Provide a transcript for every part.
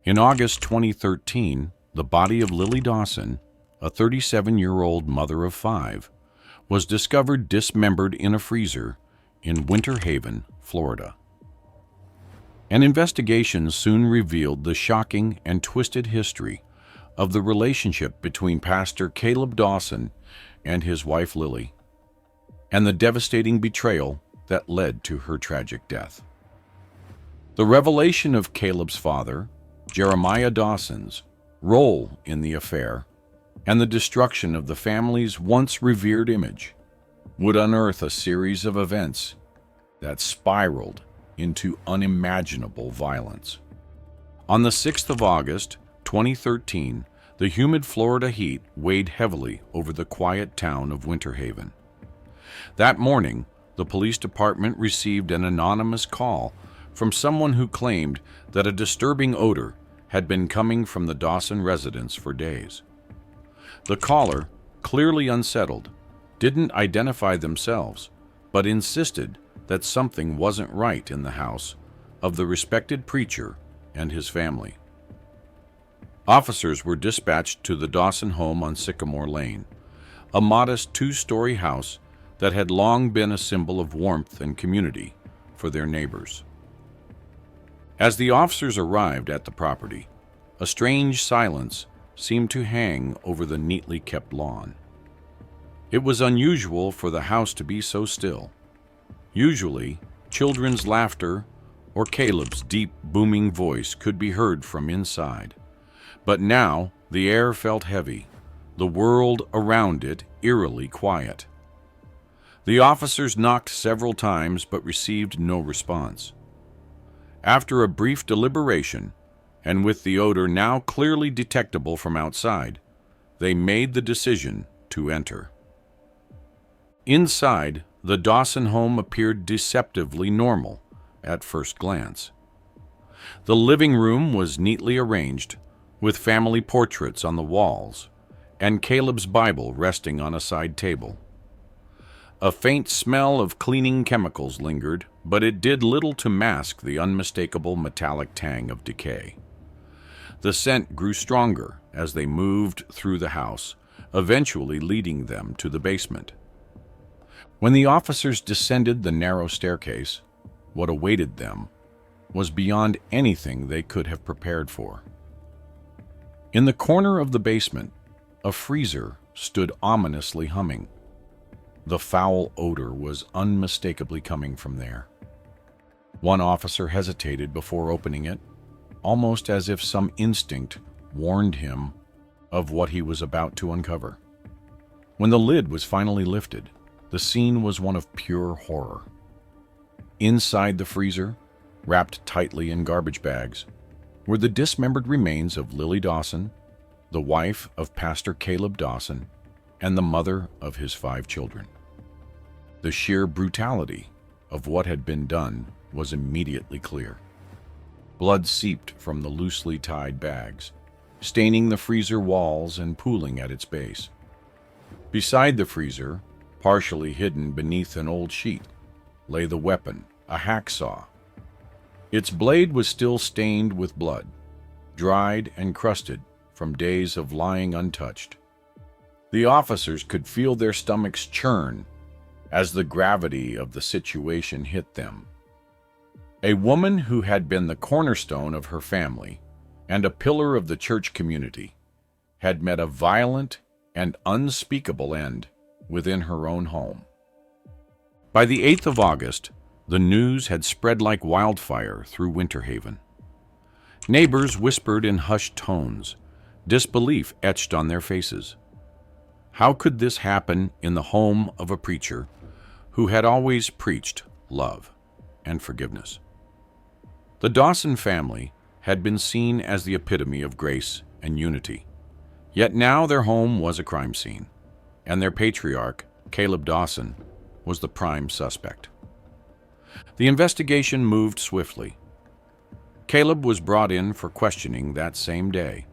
In August 2013, the body of Lily Dawson, a 37-year-old mother of 5, was discovered dismembered in a freezer in Winter Haven, Florida. An investigation soon revealed the shocking and twisted history of the relationship between Pastor Caleb Dawson and his wife Lily, and the devastating betrayal that led to her tragic death. The revelation of Caleb's father, Jeremiah Dawson's, role in the affair, and the destruction of the family's once revered image would unearth a series of events that spiraled into unimaginable violence. On the 6th of August, 2013, the humid Florida heat weighed heavily over the quiet town of Winter Haven. That morning, the police department received an anonymous call from someone who claimed that a disturbing odor had been coming from the Dawson residence for days. The caller, clearly unsettled, didn't identify themselves, but insisted that something wasn't right in the house of the respected preacher and his family. Officers were dispatched to the Dawson home on Sycamore Lane, a modest 2-story house that had long been a symbol of warmth and community for their neighbors. As the officers arrived at the property, a strange silence seemed to hang over the neatly kept lawn. It was unusual for the house to be so still. Usually, children's laughter or Caleb's deep, booming voice could be heard from inside. But now the air felt heavy, the world around it eerily quiet. The officers knocked several times but received no response. After a brief deliberation, and with the odor now clearly detectable from outside, they made the decision to enter. Inside, the Dawson home appeared deceptively normal at first glance. The living room was neatly arranged, with family portraits on the walls, and Caleb's Bible resting on a side table. A faint smell of cleaning chemicals lingered, but it did little to mask the unmistakable metallic tang of decay. The scent grew stronger as they moved through the house, eventually leading them to the basement. When the officers descended the narrow staircase, what awaited them was beyond anything they could have prepared for. In the corner of the basement, a freezer stood ominously humming. The foul odor was unmistakably coming from there. One officer hesitated before opening it, almost as if some instinct warned him of what he was about to uncover. When the lid was finally lifted, the scene was one of pure horror. Inside the freezer, wrapped tightly in garbage bags, were the dismembered remains of Lily Dawson, the wife of Pastor Caleb Dawson, and the mother of his 5 children. The sheer brutality of what had been done was immediately clear. Blood seeped from the loosely tied bags, staining the freezer walls and pooling at its base. Beside the freezer, partially hidden beneath an old sheet, lay the weapon, a hacksaw. Its blade was still stained with blood, dried and crusted from days of lying untouched. The officers could feel their stomachs churn as the gravity of the situation hit them. A woman who had been the cornerstone of her family and a pillar of the church community had met a violent and unspeakable end within her own home. By the 8th of August, the news had spread like wildfire through Winter Haven. Neighbors whispered in hushed tones, disbelief etched on their faces. How could this happen in the home of a preacher who had always preached love and forgiveness? The Dawson family had been seen as the epitome of grace and unity, yet now their home was a crime scene, and their patriarch, Caleb Dawson, was the prime suspect. The investigation moved swiftly. Caleb was brought in for questioning that same day.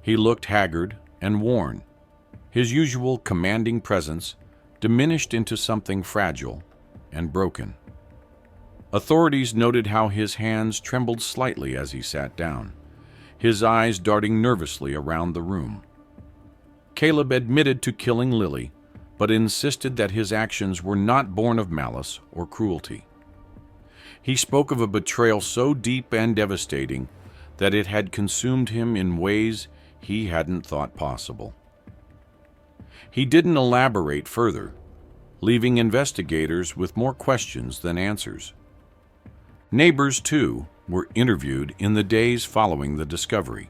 He looked haggard and worn, his usual commanding presence diminished into something fragile and broken. Authorities noted how his hands trembled slightly as he sat down, his eyes darting nervously around the room. Caleb admitted to killing Lily, but insisted that his actions were not born of malice or cruelty. He spoke of a betrayal so deep and devastating that it had consumed him in ways he hadn't thought possible. He didn't elaborate further, leaving investigators with more questions than answers. Neighbors, too, were interviewed in the days following the discovery.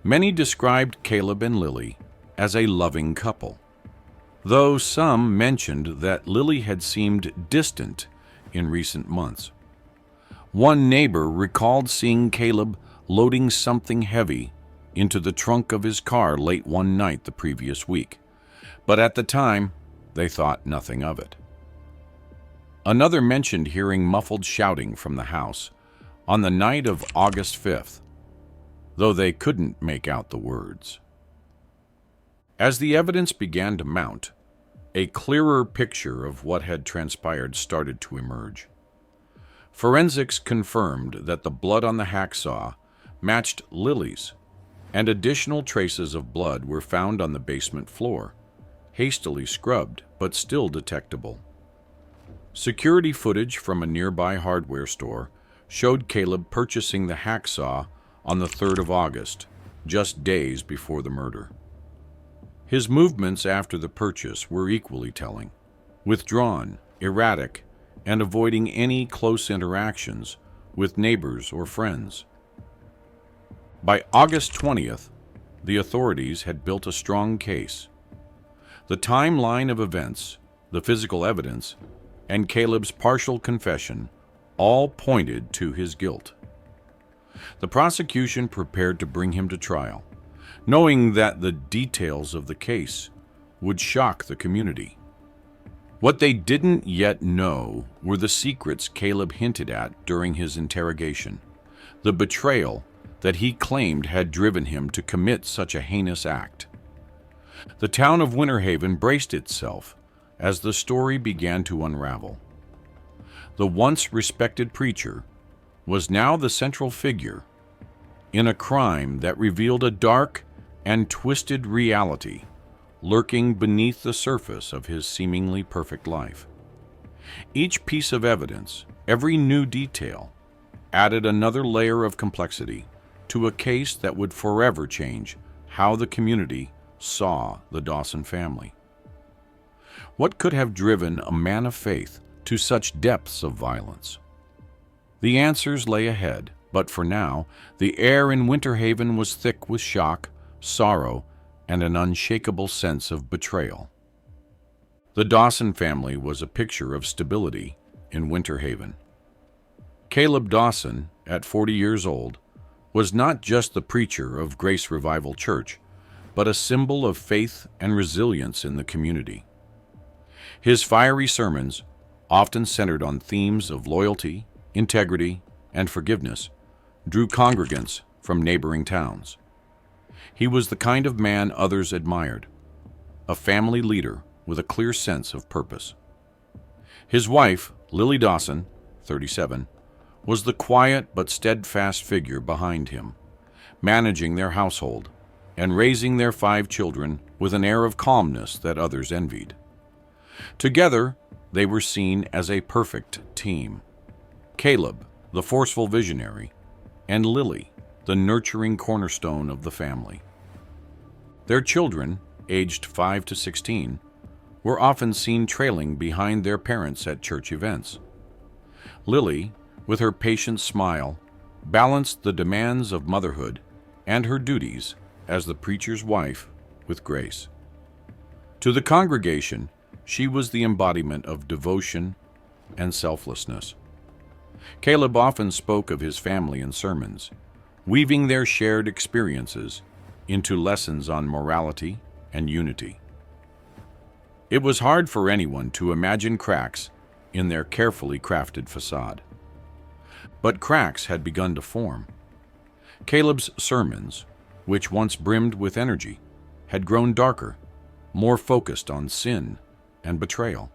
Many described Caleb and Lily as a loving couple, though some mentioned that Lily had seemed distant in recent months. One neighbor recalled seeing Caleb loading something heavy into the trunk of his car late one night the previous week, but at the time, they thought nothing of it. Another mentioned hearing muffled shouting from the house on the night of August 5th, though they couldn't make out the words. As the evidence began to mount, a clearer picture of what had transpired started to emerge. Forensics confirmed that the blood on the hacksaw matched Lily's, and additional traces of blood were found on the basement floor, hastily scrubbed but still detectable. Security footage from a nearby hardware store showed Caleb purchasing the hacksaw on the 3rd of August, just days before the murder. His movements after the purchase were equally telling, withdrawn, erratic, and avoiding any close interactions with neighbors or friends. By August 20th, the authorities had built a strong case. The timeline of events, the physical evidence, and Caleb's partial confession all pointed to his guilt. The prosecution prepared to bring him to trial, knowing that the details of the case would shock the community. What they didn't yet know were the secrets Caleb hinted at during his interrogation, the betrayal that he claimed had driven him to commit such a heinous act. The town of Winter Haven braced itself as the story began to unravel. The once respected preacher was now the central figure in a crime that revealed a dark and twisted reality lurking beneath the surface of his seemingly perfect life. Each piece of evidence, every new detail, added another layer of complexity to a case that would forever change how the community saw the Dawson family. What could have driven a man of faith to such depths of violence? The answers lay ahead, but for now, the air in Winter Haven was thick with shock, sorrow, and an unshakable sense of betrayal. The Dawson family was a picture of stability in Winter Haven. Caleb Dawson, at 40 years old, was not just the preacher of Grace Revival Church, but a symbol of faith and resilience in the community. His fiery sermons, often centered on themes of loyalty, integrity, and forgiveness, drew congregants from neighboring towns. He was the kind of man others admired, a family leader with a clear sense of purpose. His wife, Lily Dawson, 37, was the quiet but steadfast figure behind him, managing their household and raising their 5 children with an air of calmness that others envied. Together, they were seen as a perfect team. Caleb, the forceful visionary, and Lily, the nurturing cornerstone of the family. Their children, aged 5 to 16, were often seen trailing behind their parents at church events. Lily, with her patient smile, balanced the demands of motherhood and her duties as the preacher's wife with grace. To the congregation, she was the embodiment of devotion and selflessness. Caleb often spoke of his family in sermons, weaving their shared experiences into lessons on morality and unity. It was hard for anyone to imagine cracks in their carefully crafted facade. But cracks had begun to form. Caleb's sermons, which once brimmed with energy, had grown darker, more focused on sin and betrayal.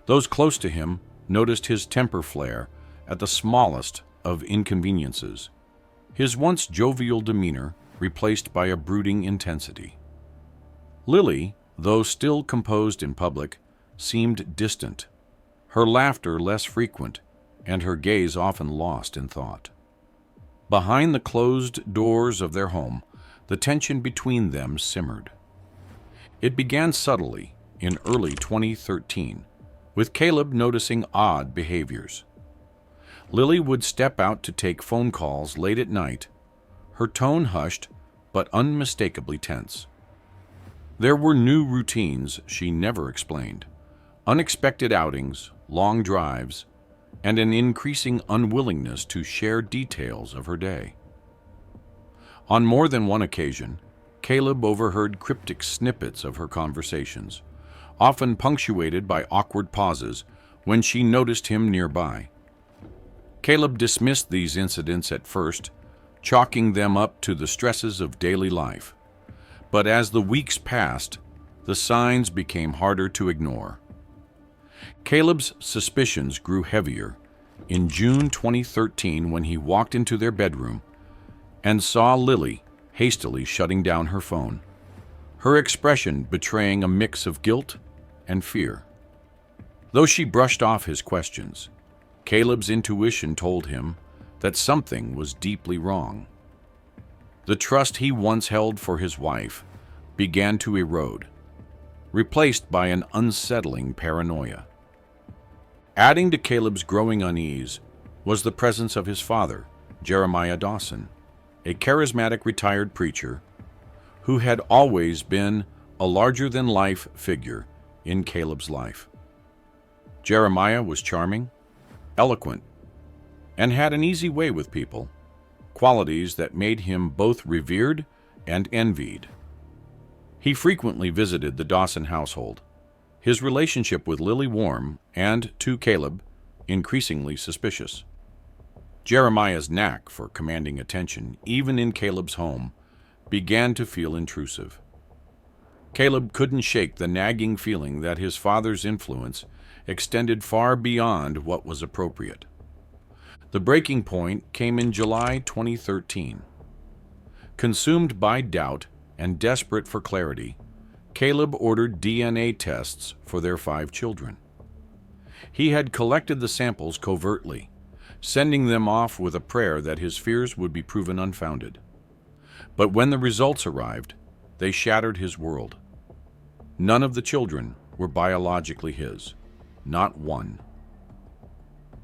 Those close to him noticed his temper flare at the smallest of inconveniences, his once jovial demeanor replaced by a brooding intensity. Lily, though still composed in public, seemed distant, her laughter less frequent, and her gaze often lost in thought. Behind the closed doors of their home, the tension between them simmered. It began subtly in early 2013, with Caleb noticing odd behaviors. Lily would step out to take phone calls late at night, her tone hushed but unmistakably tense. There were new routines she never explained, unexpected outings, long drives, and an increasing unwillingness to share details of her day. On more than one occasion, Caleb overheard cryptic snippets of her conversations, often punctuated by awkward pauses when she noticed him nearby. Caleb dismissed these incidents at first, chalking them up to the stresses of daily life. But as the weeks passed, the signs became harder to ignore. Caleb's suspicions grew heavier in June 2013 when he walked into their bedroom and saw Lily hastily shutting down her phone, her expression betraying a mix of guilt and fear. Though she brushed off his questions, Caleb's intuition told him that something was deeply wrong. The trust he once held for his wife began to erode, replaced by an unsettling paranoia. Adding to Caleb's growing unease was the presence of his father, Jeremiah Dawson, a charismatic retired preacher who had always been a larger-than-life figure in Caleb's life. Jeremiah was charming, eloquent, and had an easy way with people, qualities that made him both revered and envied. He frequently visited the Dawson household, his relationship with Lily warm and, to Caleb, increasingly suspicious. Jeremiah's knack for commanding attention, even in Caleb's home, began to feel intrusive. Caleb couldn't shake the nagging feeling that his father's influence extended far beyond what was appropriate. The breaking point came in July 2013. Consumed by doubt and desperate for clarity, Caleb ordered DNA tests for their 5 children. He had collected the samples covertly, sending them off with a prayer that his fears would be proven unfounded. But when the results arrived, they shattered his world. None of the children were biologically his, not one.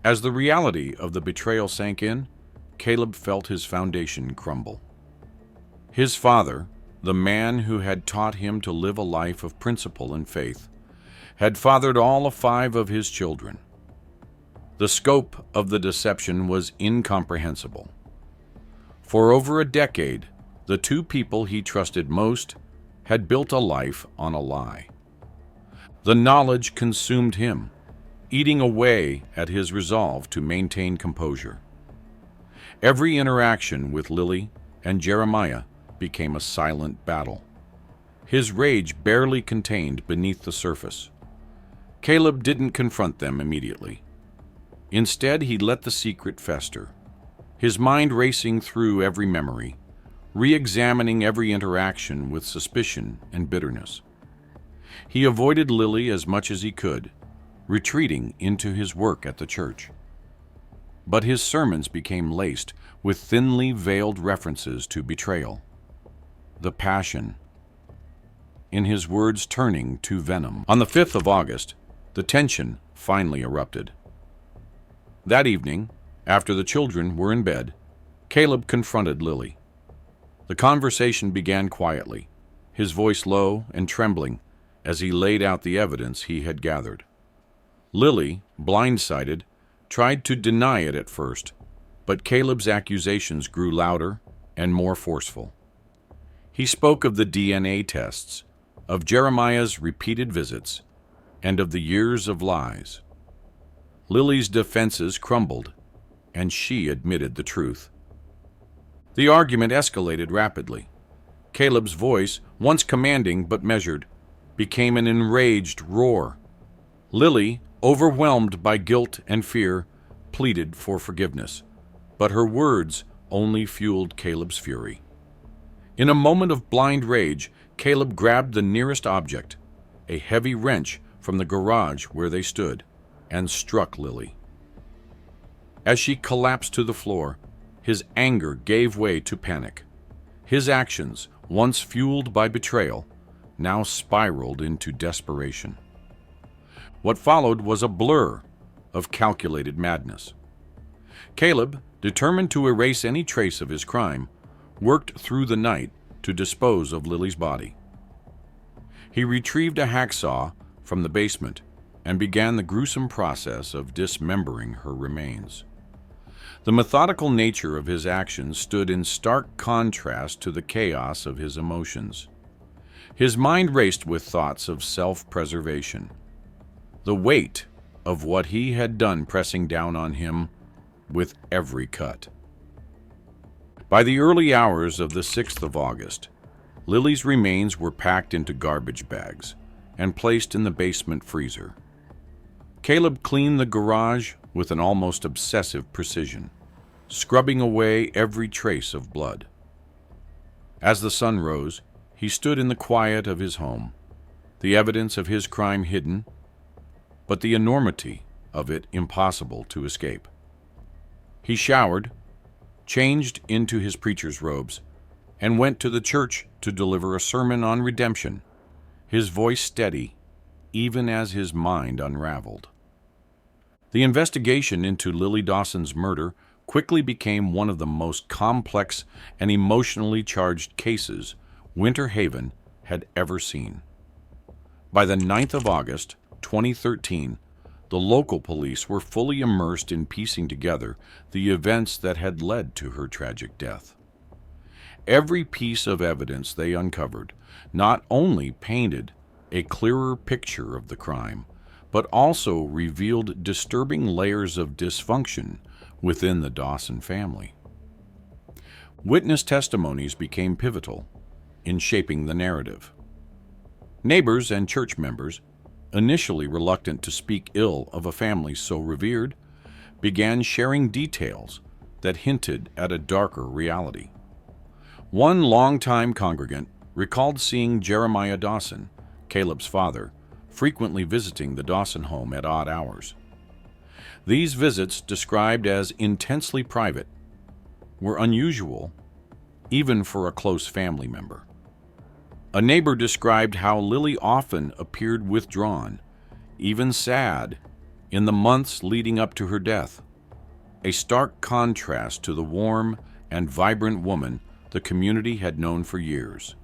As the reality of the betrayal sank in, Caleb felt his foundation crumble. His father, the man who had taught him to live a life of principle and faith, had fathered all 5 of his children. The scope of the deception was incomprehensible. For over a decade, the 2 people he trusted most had built a life on a lie. The knowledge consumed him, eating away at his resolve to maintain composure. Every interaction with Lily and Jeremiah became a silent battle, his rage barely contained beneath the surface. Caleb didn't confront them immediately. Instead, he let the secret fester, his mind racing through every memory, re-examining every interaction with suspicion and bitterness. He avoided Lily as much as he could, retreating into his work at the church. But his sermons became laced with thinly veiled references to betrayal, the passion, in his words turning to venom. On the 5th of August, the tension finally erupted. That evening, after the children were in bed, Caleb confronted Lily. The conversation began quietly, his voice low and trembling as he laid out the evidence he had gathered. Lily, blindsided, tried to deny it at first, but Caleb's accusations grew louder and more forceful. He spoke of the DNA tests, of Jeremiah's repeated visits, and of the years of lies. Lily's defenses crumbled, and she admitted the truth. The argument escalated rapidly. Caleb's voice, once commanding but measured, became an enraged roar. Lily, overwhelmed by guilt and fear, pleaded for forgiveness, but her words only fueled Caleb's fury. In a moment of blind rage, Caleb grabbed the nearest object, a heavy wrench from the garage where they stood, and struck Lily. As she collapsed to the floor, his anger gave way to panic. His actions, once fueled by betrayal, now spiraled into desperation. What followed was a blur of calculated madness. Caleb, determined to erase any trace of his crime, worked through the night to dispose of Lily's body. He retrieved a hacksaw from the basement and began the gruesome process of dismembering her remains. The methodical nature of his actions stood in stark contrast to the chaos of his emotions. His mind raced with thoughts of self-preservation, the weight of what he had done pressing down on him with every cut. By the early hours of the 6th of August, Lily's remains were packed into garbage bags and placed in the basement freezer. Caleb cleaned the garage with an almost obsessive precision, scrubbing away every trace of blood. As the sun rose, he stood in the quiet of his home, the evidence of his crime hidden, but the enormity of it impossible to escape. He showered, changed into his preacher's robes, and went to the church to deliver a sermon on redemption, his voice steady, even as his mind unraveled. The investigation into Lily Dawson's murder quickly became one of the most complex and emotionally charged cases Winter Haven had ever seen. By the 9th of August, 2013, the local police were fully immersed in piecing together the events that had led to her tragic death. Every piece of evidence they uncovered not only painted a clearer picture of the crime, but also revealed disturbing layers of dysfunction within the Dawson family. Witness testimonies became pivotal in shaping the narrative. Neighbors and church members, initially reluctant to speak ill of a family so revered, began sharing details that hinted at a darker reality. One longtime congregant recalled seeing Jeremiah Dawson, Caleb's father, frequently visiting the Dawson home at odd hours. These visits, described as intensely private, were unusual even for a close family member. A neighbor described how Lily often appeared withdrawn, even sad, in the months leading up to her death, a stark contrast to the warm and vibrant woman the community had known for years.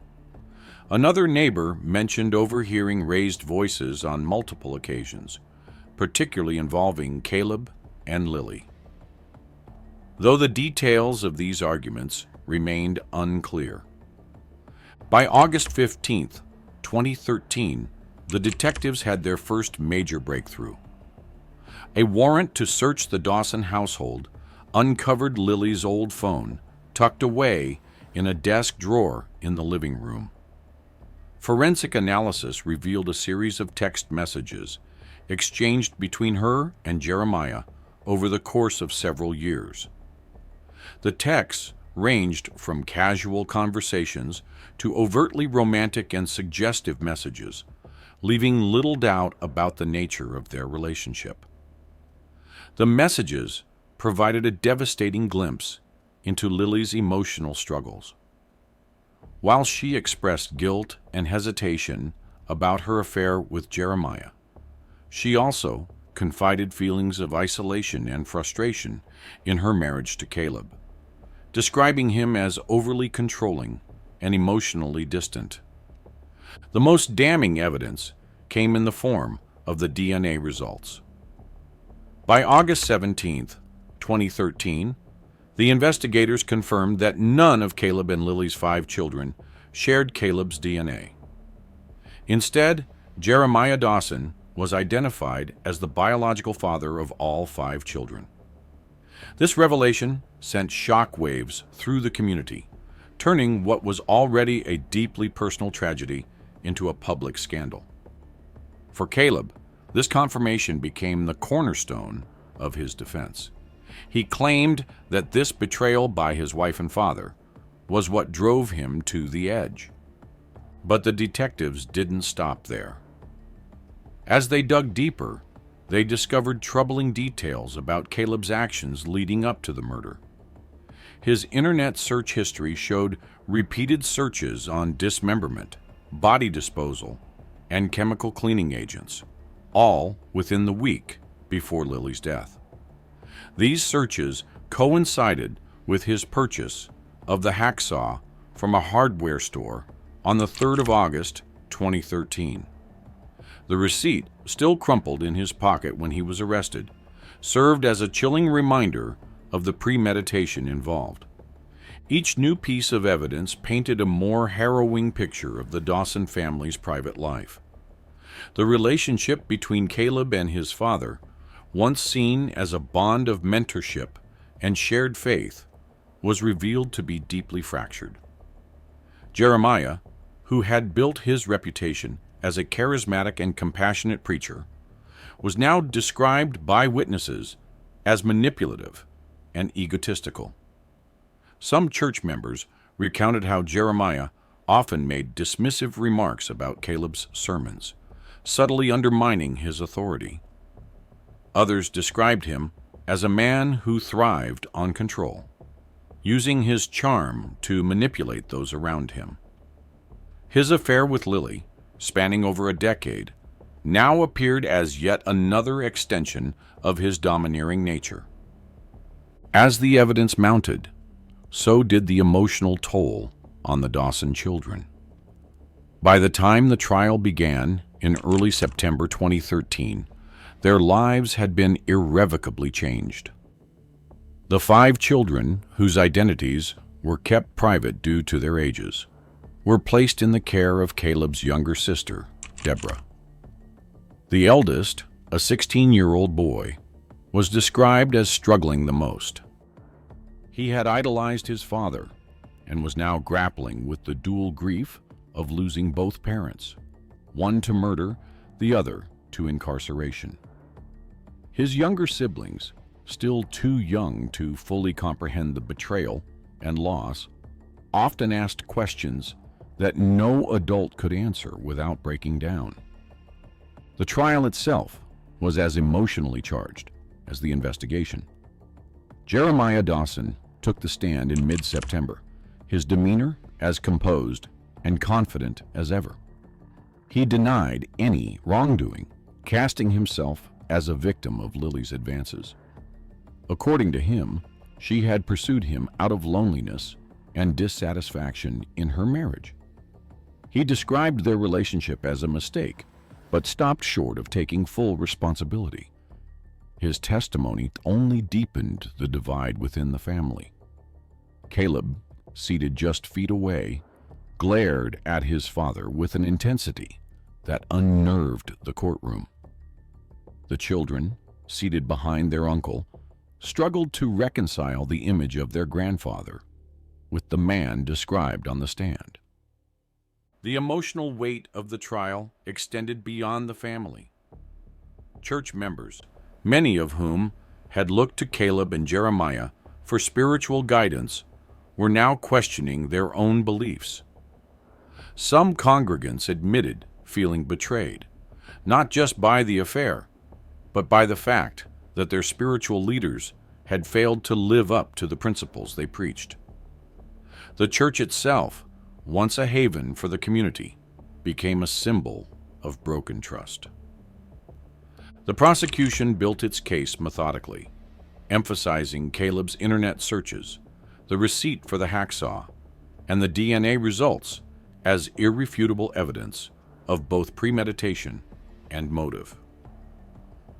Another neighbor mentioned overhearing raised voices on multiple occasions, particularly involving Caleb and Lily. Though the details of these arguments remained unclear. By August 15, 2013, the detectives had their first major breakthrough. A warrant to search the Dawson household uncovered Lily's old phone, tucked away in a desk drawer in the living room. Forensic analysis revealed a series of text messages exchanged between her and Jeremiah over the course of several years. The texts ranged from casual conversations to overtly romantic and suggestive messages, leaving little doubt about the nature of their relationship. The messages provided a devastating glimpse into Lily's emotional struggles. While she expressed guilt and hesitation about her affair with Jeremiah, she also confided feelings of isolation and frustration in her marriage to Caleb, describing him as overly controlling and emotionally distant. The most damning evidence came in the form of the DNA results. By August 17, 2013, the investigators confirmed that none of Caleb and Lily's 5 children shared Caleb's DNA. Instead, Jeremiah Dawson was identified as the biological father of all 5 children. This revelation sent shockwaves through the community, turning what was already a deeply personal tragedy into a public scandal. For Caleb, this confirmation became the cornerstone of his defense. He claimed that this betrayal by his wife and father was what drove him to the edge. But the detectives didn't stop there. As they dug deeper, they discovered troubling details about Caleb's actions leading up to the murder. His internet search history showed repeated searches on dismemberment, body disposal, and chemical cleaning agents, all within the week before Lily's death. These searches coincided with his purchase of the hacksaw from a hardware store on the 3rd of August, 2013. The receipt, still crumpled in his pocket when he was arrested, served as a chilling reminder of the premeditation involved. Each new piece of evidence painted a more harrowing picture of the Dawson family's private life. The relationship between Caleb and his father, once seen as a bond of mentorship and shared faith, was revealed to be deeply fractured. Jeremiah, who had built his reputation as a charismatic and compassionate preacher, was now described by witnesses as manipulative and egotistical. Some church members recounted how Jeremiah often made dismissive remarks about Caleb's sermons, subtly undermining his authority. Others described him as a man who thrived on control, using his charm to manipulate those around him. His affair with Lily, spanning over a decade, now appeared as yet another extension of his domineering nature. As the evidence mounted, so did the emotional toll on the Dawson children. By the time the trial began in early September 2013, their lives had been irrevocably changed. The 5 children, whose identities were kept private due to their ages, were placed in the care of Caleb's younger sister, Deborah. The eldest, a 16-year-old boy, was described as struggling the most. He had idolized his father and was now grappling with the dual grief of losing both parents, one to murder, the other to incarceration. His younger siblings, still too young to fully comprehend the betrayal and loss, often asked questions that no adult could answer without breaking down. The trial itself was as emotionally charged as the investigation. Jeremiah Dawson took the stand in mid-September, his demeanor as composed and confident as ever. He denied any wrongdoing, casting himself as a victim of Lily's advances. According to him, she had pursued him out of loneliness and dissatisfaction in her marriage. He described their relationship as a mistake, but stopped short of taking full responsibility. His testimony only deepened the divide within the family. Caleb, seated just feet away, glared at his father with an intensity that unnerved the courtroom. The children, seated behind their uncle, struggled to reconcile the image of their grandfather with the man described on the stand. The emotional weight of the trial extended beyond the family. Church members, many of whom had looked to Caleb and Jeremiah for spiritual guidance, were now questioning their own beliefs. Some congregants admitted feeling betrayed, not just by the affair, but by the fact that their spiritual leaders had failed to live up to the principles they preached. The church itself, once a haven for the community, became a symbol of broken trust. The prosecution built its case methodically, emphasizing Caleb's internet searches, the receipt for the hacksaw, and the DNA results as irrefutable evidence of both premeditation and motive.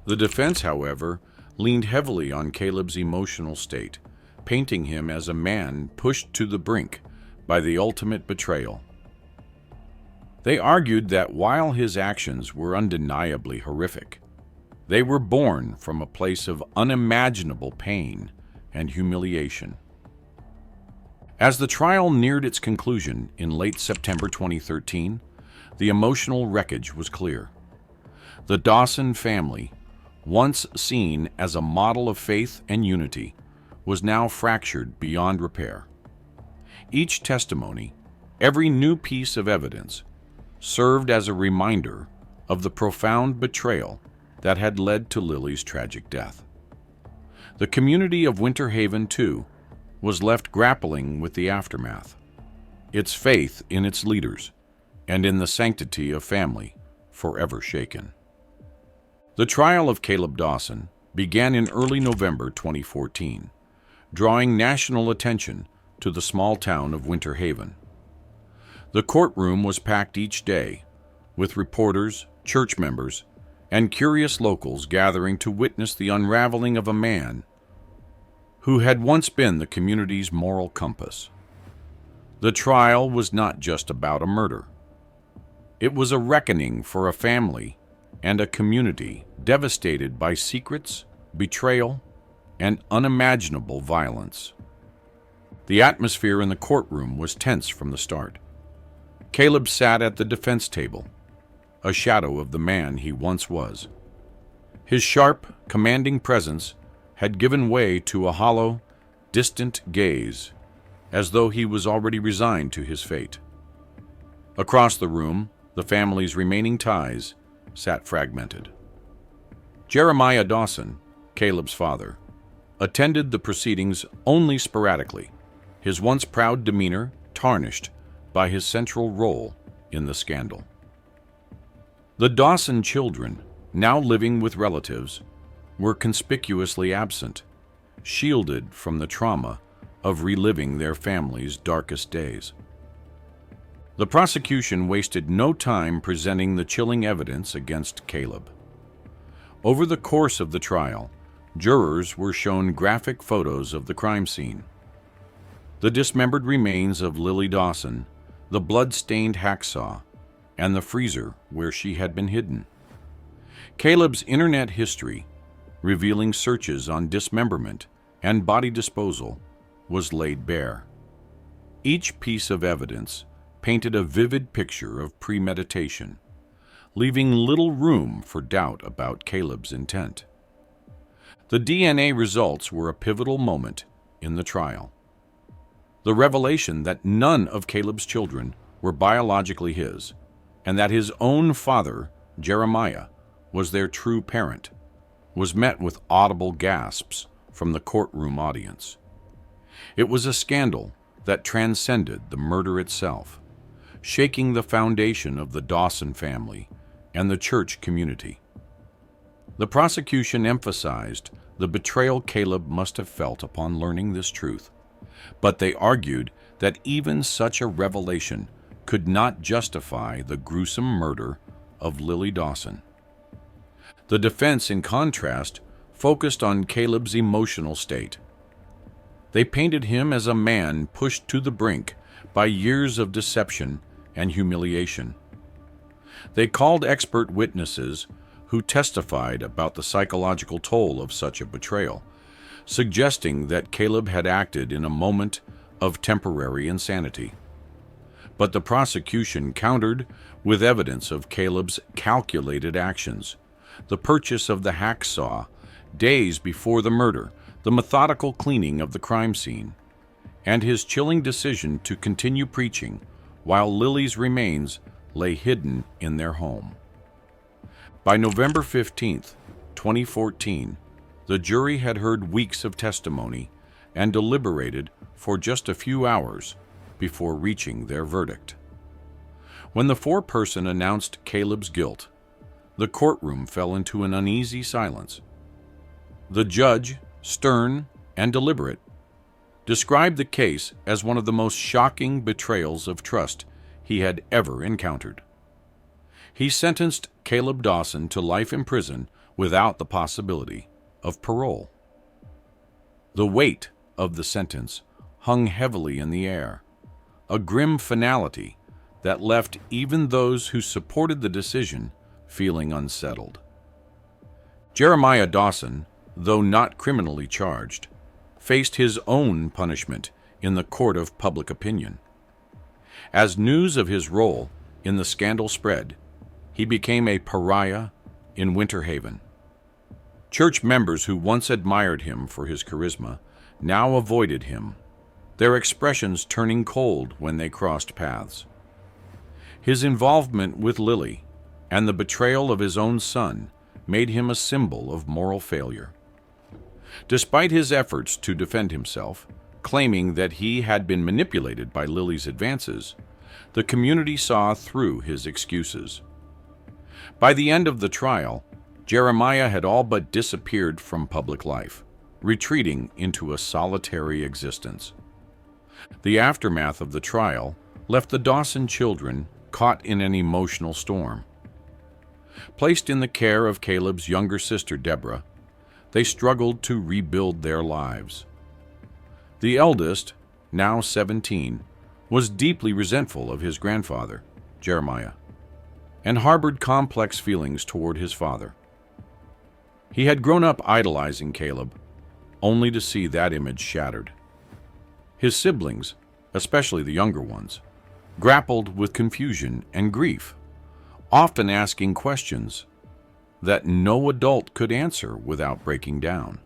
The defense, however, leaned heavily on Caleb's emotional state, painting him as a man pushed to the brink by the ultimate betrayal. They argued that while his actions were undeniably horrific, they were born from a place of unimaginable pain and humiliation. As the trial neared its conclusion in late September 2013, the emotional wreckage was clear. The Dawson family, once seen as a model of faith and unity, was now fractured beyond repair. Each testimony, every new piece of evidence, served as a reminder of the profound betrayal that had led to Lily's tragic death. The community of Winter Haven, too, was left grappling with the aftermath, its faith in its leaders, and in the sanctity of family forever shaken. The trial of Caleb Dawson began in early November 2014, drawing national attention to the small town of Winter Haven. The courtroom was packed each day, with reporters, church members, and curious locals gathering to witness the unraveling of a man who had once been the community's moral compass. The trial was not just about a murder. It was a reckoning for a family and a community devastated by secrets, betrayal, and unimaginable violence. The atmosphere in the courtroom was tense from the start. Caleb sat at the defense table, a shadow of the man he once was. His sharp, commanding presence had given way to a hollow, distant gaze, as though he was already resigned to his fate. Across the room, the family's remaining ties sat fragmented. Jeremiah Dawson, Caleb's father, attended the proceedings only sporadically, his once proud demeanor tarnished by his central role in the scandal. The Dawson children, now living with relatives, were conspicuously absent, shielded from the trauma of reliving their family's darkest days. The prosecution wasted no time presenting the chilling evidence against Caleb. Over the course of the trial, jurors were shown graphic photos of the crime scene. The dismembered remains of Lily Dawson, the blood-stained hacksaw, and the freezer where she had been hidden. Caleb's internet history, revealing searches on dismemberment and body disposal, was laid bare. Each piece of evidence painted a vivid picture of premeditation, leaving little room for doubt about Caleb's intent. The DNA results were a pivotal moment in the trial. The revelation that none of Caleb's children were biologically his, and that his own father, Jeremiah, was their true parent, was met with audible gasps from the courtroom audience. It was a scandal that transcended the murder itself, shaking the foundation of the Dawson family and the church community. The prosecution emphasized the betrayal Caleb must have felt upon learning this truth, but they argued that even such a revelation could not justify the gruesome murder of Lily Dawson. The defense, in contrast, focused on Caleb's emotional state. They painted him as a man pushed to the brink by years of deception and humiliation. They called expert witnesses who testified about the psychological toll of such a betrayal, suggesting that Caleb had acted in a moment of temporary insanity. But the prosecution countered with evidence of Caleb's calculated actions: the purchase of the hacksaw days before the murder, the methodical cleaning of the crime scene, and his chilling decision to continue preaching while Lily's remains lay hidden in their home. By November 15, 2014, the jury had heard weeks of testimony and deliberated for just a few hours before reaching their verdict. When the foreperson announced Caleb's guilt, the courtroom fell into an uneasy silence. The judge, stern and deliberate, described the case as one of the most shocking betrayals of trust he had ever encountered. He sentenced Caleb Dawson to life in prison without the possibility of parole. The weight of the sentence hung heavily in the air, a grim finality that left even those who supported the decision feeling unsettled. Jeremiah Dawson, though not criminally charged, faced his own punishment in the court of public opinion. As news of his role in the scandal spread, he became a pariah in Winter Haven. Church members who once admired him for his charisma now avoided him, their expressions turning cold when they crossed paths. His involvement with Lily and the betrayal of his own son made him a symbol of moral failure. Despite his efforts to defend himself, claiming that he had been manipulated by Lily's advances, the community saw through his excuses. By the end of the trial, Jeremiah had all but disappeared from public life, retreating into a solitary existence. The aftermath of the trial left the Dawson children caught in an emotional storm. Placed in the care of Caleb's younger sister, Deborah, they struggled to rebuild their lives. The eldest, now 17, was deeply resentful of his grandfather, Jeremiah, and harbored complex feelings toward his father. He had grown up idolizing Caleb, only to see that image shattered. His siblings, especially the younger ones, grappled with confusion and grief, often asking questions that no adult could answer without breaking down.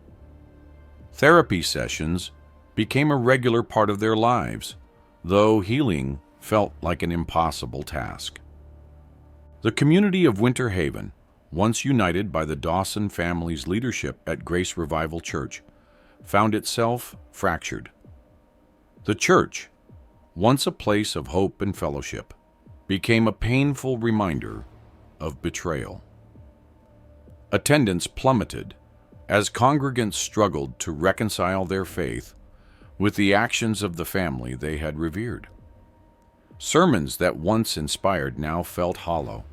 Therapy sessions became a regular part of their lives, though healing felt like an impossible task. The community of Winter Haven, once united by the Dawson family's leadership at Grace Revival Church, found itself fractured. The church, once a place of hope and fellowship, became a painful reminder of betrayal. Attendance plummeted as congregants struggled to reconcile their faith with the actions of the family they had revered. Sermons that once inspired now felt hollow,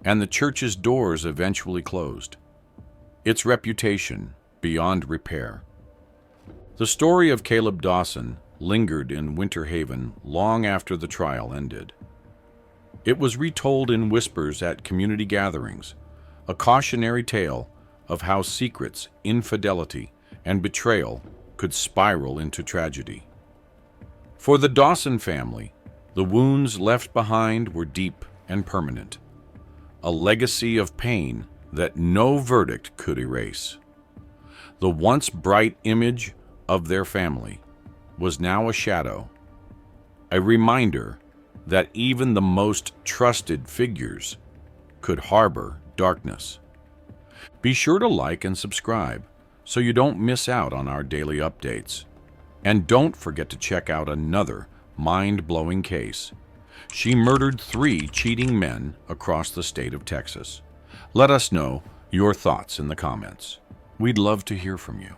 and the church's doors eventually closed, its reputation beyond repair. The story of Caleb Dawson lingered in Winter Haven long after the trial ended. It was retold in whispers at community gatherings, a cautionary tale of how secrets, infidelity, and betrayal could spiral into tragedy. For the Dawson family, the wounds left behind were deep and permanent, a legacy of pain that no verdict could erase. The once bright image of their family was now a shadow, a reminder that even the most trusted figures could harbor darkness. Be sure to like and subscribe so you don't miss out on our daily updates. And don't forget to check out another mind-blowing case. She murdered 3 cheating men across the state of Texas. Let us know your thoughts in the comments. We'd love to hear from you.